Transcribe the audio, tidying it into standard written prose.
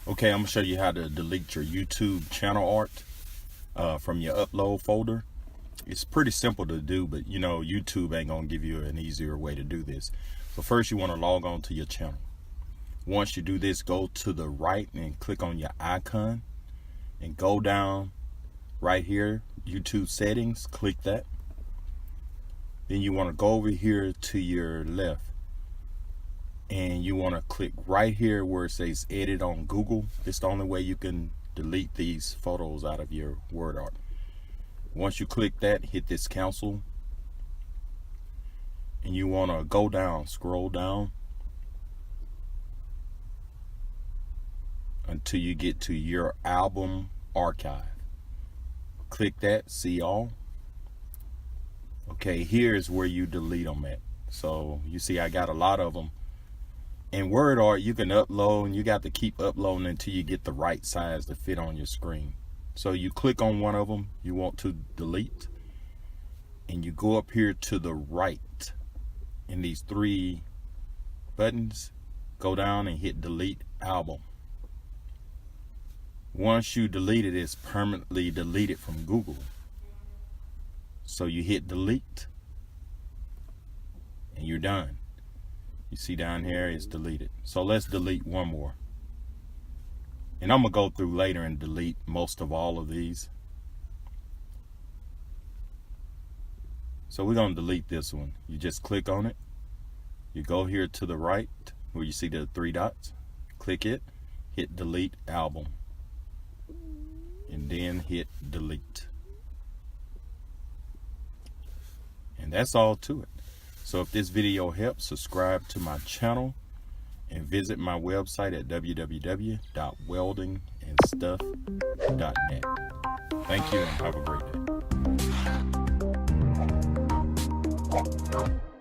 Okay, I'm gonna show you how to delete your YouTube channel art from your upload folder. It's pretty simple to do, but you know, YouTube ain't gonna give you an easier way to do this. So first you wanna log on to your channel. Once you do this, go to the right and click on your icon and go down right here, YouTube settings, click that. Then you wanna go over here to your left and you want to click right here where it says edit on Google. It's the only way you can delete these photos out of your word art. Once you click that, hit this cancel, and you want to go down, scroll down until you get to your album archive. Click that, see all. Okay, here's where you delete them at. So you see I got a lot of them. In word art, you can upload, and you got to keep uploading until you get the right size to fit on your screen. So you click on one of them you want to delete, and you go up here to the right in these three buttons, go down and hit delete album. Once you delete it, it's permanently deleted from Google. So you hit delete and you're done. You see down here it's deleted. So let's delete one more. And I'm gonna go through later and delete most of all of these. So we're gonna delete this one. You just click on it. You go here to the right where you see the three dots. Click it, hit delete album, and then hit delete. And that's all to it. So if this video helps, subscribe to my channel and visit my website at www.weldingandstuff.net. Thank you and have a great day.